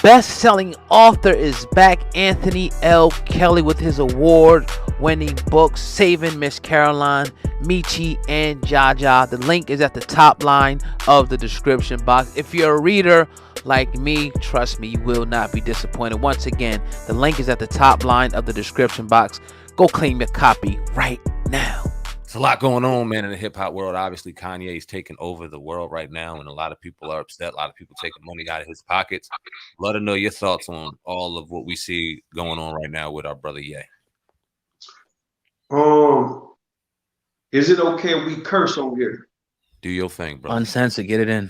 best-selling author is back. Anthony L. Kelly with his award-winning book, Saving Miss Caroline, Michi, and Jaja. The link is at the top line of the description box. If you're a reader like me, trust me, you will not be disappointed. Once again, the link is at the top line of the description box. Go claim your copy right now. There's a lot going on, man, in the hip hop world. Obviously, Kanye is taking over the world right now, and a lot of people are upset. A lot of people taking money out of his pockets. Let us know your thoughts on all of what we see going on right now with our brother Ye. Is it okay if we curse on here? Do your thing, bro. Uncensored, get it in.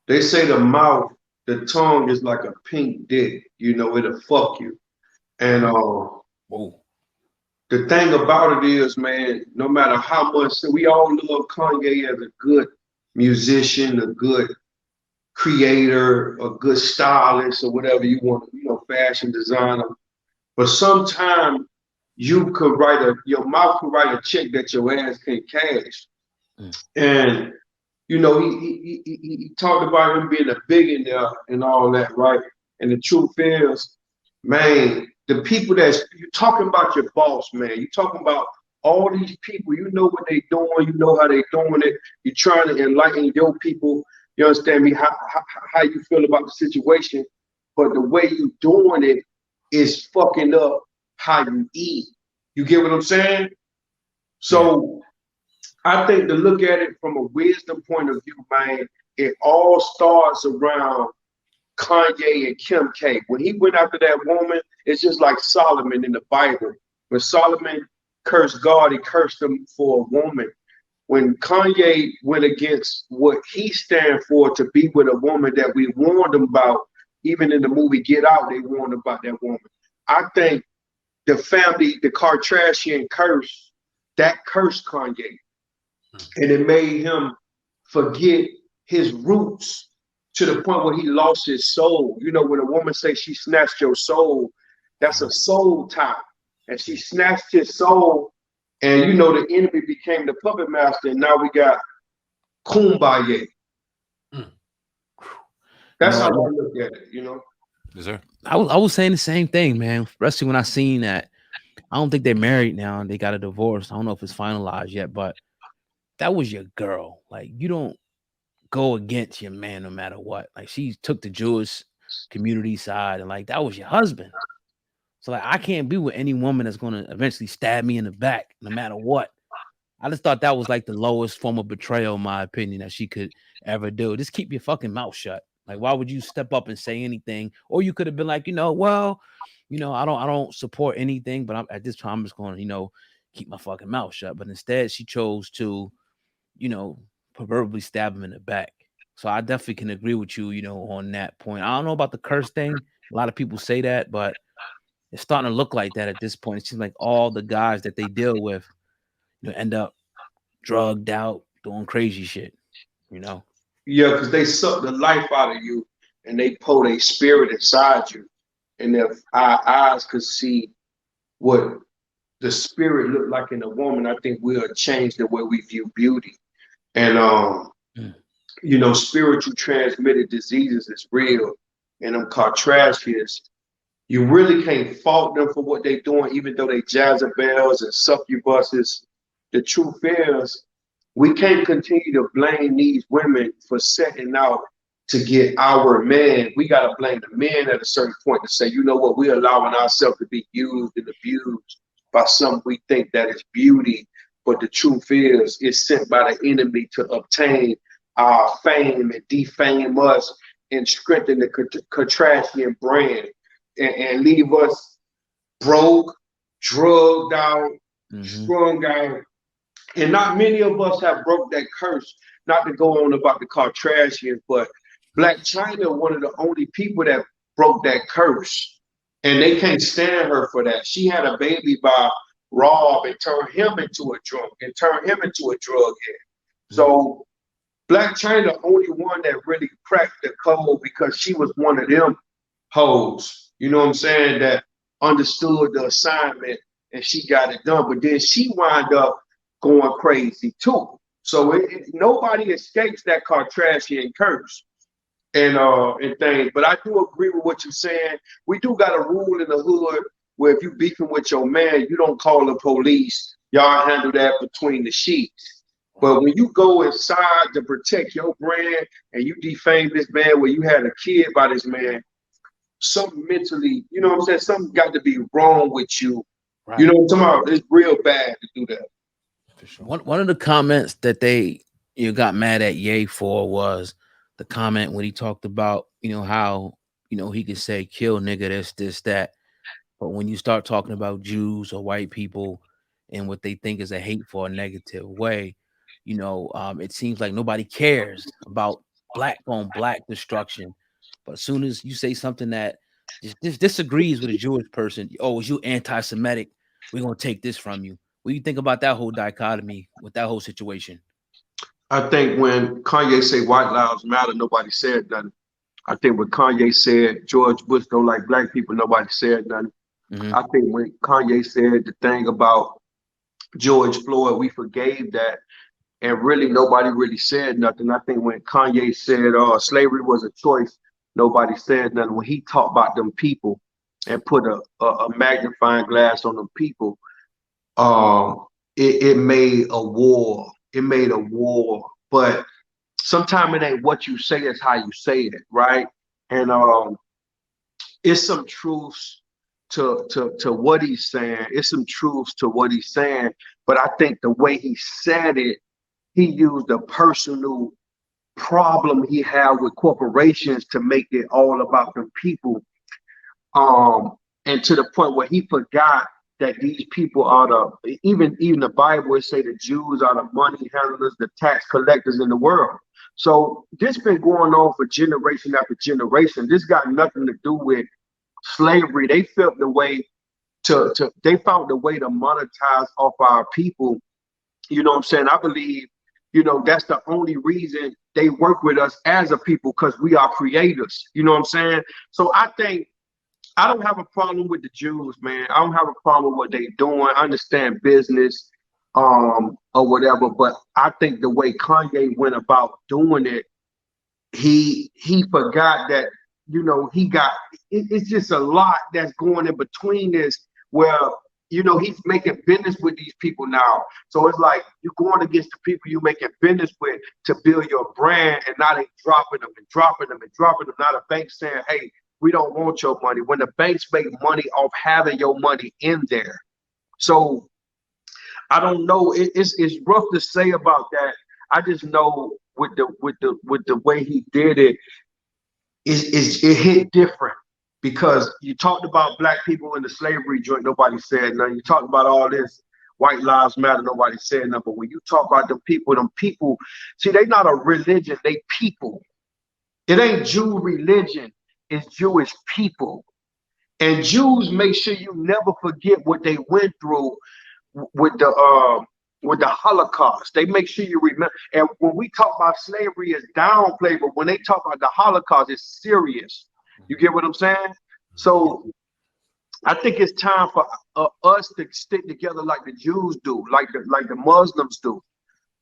They say the tongue is like a pink dick. You know, it'll fuck you. And Whoa. The thing about it is, man, no matter how much, we all love Kanye as a good musician, a good creator, a good stylist, or whatever you want, fashion designer. But sometimes your mouth could write a check that your ass can't cash. And, he talked about him being a billionaire and all that, right? And the truth is, man, the people you're talking about your boss, man. You're talking about all these people. You know what they doing. You know how they doing it. You're trying to enlighten your people. You understand me? How you feel about the situation. But the way you doing it is fucking up how you eat. You get what I'm saying? So I think to look at it from a wisdom point of view, man, it all starts around Kanye and Kim K. When he went after that woman, it's just like Solomon in the Bible. When Solomon cursed God, he cursed him for a woman. When Kanye went against what he stand for to be with a woman that we warned him about, even in the movie Get Out, they warned about that woman. I think the Kardashian curse, that cursed Kanye. And it made him forget his roots to the point where he lost his soul. You know, when a woman says she snatched your soul, that's a soul tie. And she snatched his soul, and the enemy became the puppet master, and now we got Kumbaya. That's how I look at it, Yes, sir. I was saying the same thing, man. Especially when I seen that. I don't think they're married now and they got a divorce. I don't know if it's finalized yet, but that was your girl. Like, you don't go against your man no matter what. Like, she took the Jewish community side, and like, that was your husband. So like, I can't be with any woman that's going to eventually stab me in the back no matter what. I just thought that was like the lowest form of betrayal, in my opinion, that she could ever do. Just keep your fucking mouth shut. Like, why would you step up and say anything? Or you could have been like, I don't support anything, but at this time I'm just going to, keep my fucking mouth shut. But instead she chose to, proverbially stab him in the back. So I definitely can agree with you, on that point. I don't know about the curse thing. A lot of people say that, but it's starting to look like that at this point. It seems like all the guys that they deal with, end up drugged out, doing crazy shit, Yeah, because they suck the life out of you and they pull a spirit inside you. And if our eyes could see what the spirit looked like in a woman, I think we'll change the way we view beauty. And spiritual transmitted diseases is real, and them Kardashians, you really can't fault them for what they're doing, even though they Jezebels and succubuses. The truth is, we can't continue to blame these women for setting out to get our man. We got to blame the men at a certain point to say, you know what, we're allowing ourselves to be used and abused by something we think that is beauty. But the truth is, it's sent by the enemy to obtain our fame and defame us and strengthen the Kardashian brand and leave us broke, drugged out, strung out. And not many of us have broke that curse. Not to go on about the Kardashians, but Black China, one of the only people that broke that curse. And they can't stand her for that. She had a baby by Rob and turned him into a drunk and turned him into a drug head. So Black China, the only one that really cracked the code because she was one of them hoes, you know what I'm saying, that understood the assignment and she got it done. But then she wound up going crazy too. So nobody escapes that Kardashian curse. and things. But I do agree with what you're saying. We do got a rule in the hood where if you beefing with your man, you don't call the police. Y'all handle that between the sheets. But when you go inside to protect your brand and you defame this man where you had a kid by this man, something mentally, you know what I'm saying? Something got to be wrong with you. Right. You know what I'm talking about? It's real bad to do that. For sure. One of the comments that they got mad at Ye for was the comment when he talked about how he could say kill nigga this that, but when you start talking about Jews or white people and what they think is a hateful or negative way, it seems like nobody cares about black on black destruction. But as soon as you say something that just disagrees with a Jewish person, oh, is you anti-Semitic? We're gonna take this from you. What do you think about that whole dichotomy with that whole situation? I think when Kanye say white lives matter, nobody said nothing. I think when Kanye said George Bush don't like black people, nobody said nothing. Mm-hmm. I think when Kanye said the thing about George Floyd, we forgave that, and really nobody really said nothing. I think when Kanye said slavery was a choice, nobody said nothing. When he talked about them people and put a magnifying glass on them people, it made a war. It made a war. But sometimes it ain't what you say, it's how you say it, right? And it's some truths to what he's saying. It's some truths to what he's saying. But I think the way he said it, he used a personal problem he had with corporations to make it all about the people. And to the point where he forgot that these people are even the Bible would say the Jews are the money handlers, the tax collectors in the world. So this been going on for generation after generation. This got nothing to do with slavery. They felt the way they found the way to monetize off our people. You know what I'm saying? I believe, that's the only reason they work with us as a people, because we are creators. You know what I'm saying? So I think I don't have a problem with the Jews, man. I don't have a problem with what they're doing. I understand business, or whatever, but I think the way Kanye went about doing it, he forgot that, it's just a lot that's going in between this, where he's making business with these people now. So it's like you're going against the people you're making business with to build your brand, and now they dropping them and dropping them and dropping them. Now the bank's saying, hey, we don't want your money, when the banks make money off having your money in there. So I don't know. It's rough to say about that. I just know with the way he did it, it hit different, because you talked about black people in the slavery joint, nobody said nothing. You talked about all this white lives matter, nobody said nothing. But when you talk about them people, see, they not a religion, they people. It ain't Jew religion, it's Jewish people. And Jews make sure you never forget what they went through with the Holocaust. They make sure you remember. And when we talk about slavery, it's downplayed, but when they talk about the Holocaust, it's serious. You get what I'm saying? So I think it's time for us to stick together like the Jews do, like the Muslims do.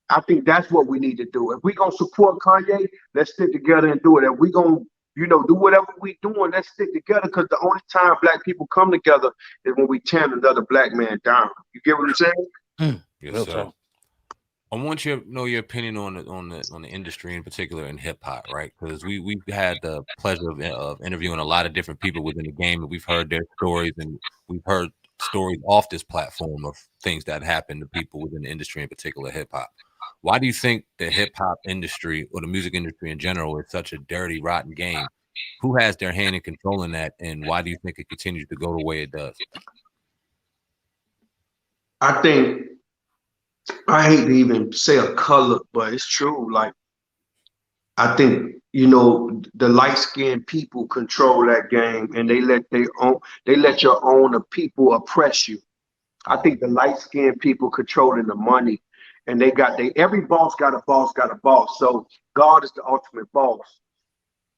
I think that's what we need to do. If we're gonna support Kanye, let's stick together and do it. If we're gonna do whatever we doing, let's stick together, because the only time black people come together is when we tear another black man down. You get what I'm saying? Yes, sir. I want you to know your opinion on the industry, in particular in hip hop, right? Because we've had the pleasure of interviewing a lot of different people within the game, and we've heard their stories, and we've heard stories off this platform of things that happen to people within the industry, in particular hip hop. Why do you think the hip hop industry, or the music industry in general, is such a dirty, rotten game? Who has their hand in controlling that, and why do you think it continues to go the way it does? I think, I hate to even say a color, but it's true. Like, I think, the light-skinned people control that game, and they let your own people oppress you. I think the light-skinned people controlling the money, and every boss got a boss, got a boss. So God is the ultimate boss.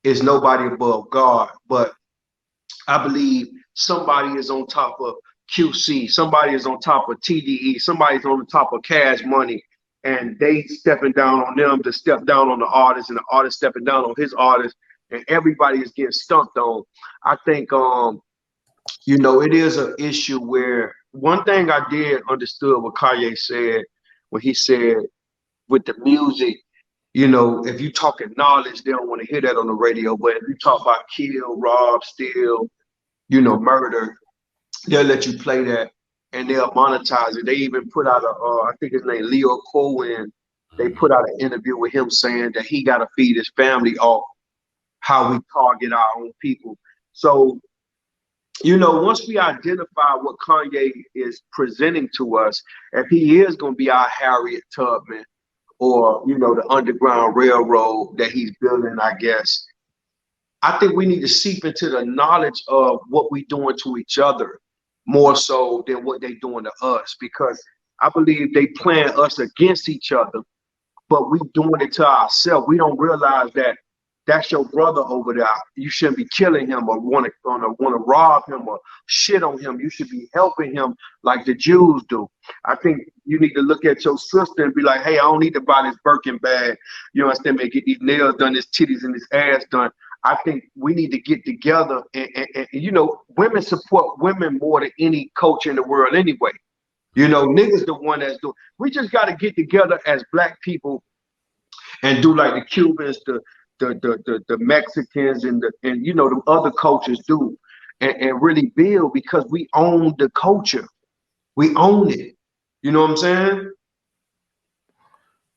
Is nobody above God. But I believe somebody is on top of QC, somebody is on top of TDE, somebody's on the top of Cash Money, and they stepping down on them to step down on the artist, and the artist stepping down on his artist and everybody is getting stumped on. I think it is an issue where one thing I did understood what Kanye said when he said with the music, if you talking knowledge, they don't want to hear that on the radio. But if you talk about kill, rob, steal, murder, they'll let you play that and they'll monetize it. They even put out I think his name Leo Cohen. They put out an interview with him saying that he got to feed his family off how we target our own people. So, once we identify what Kanye is presenting to us, if he is going to be our Harriet Tubman or, the Underground Railroad that he's building, I guess, I think we need to seep into the knowledge of what we're doing to each other more so than what they're doing to us, because I believe they plan us against each other, but we doing it to ourselves. We don't realize that that's your brother over there. You shouldn't be killing him or want to rob him or shit on him. You should be helping him like the Jews do. I think you need to look at your sister and be like, hey, I don't need to buy this Birkin bag. You understand me? Get these nails done, his titties and his ass done. I think we need to get together and women support women more than any culture in the world anyway. Niggas the one that's doing. We just got to get together as black people and do like the Cubans, the Mexicans and the other cultures do, and really build, because we own the culture. We own it. You know what I'm saying?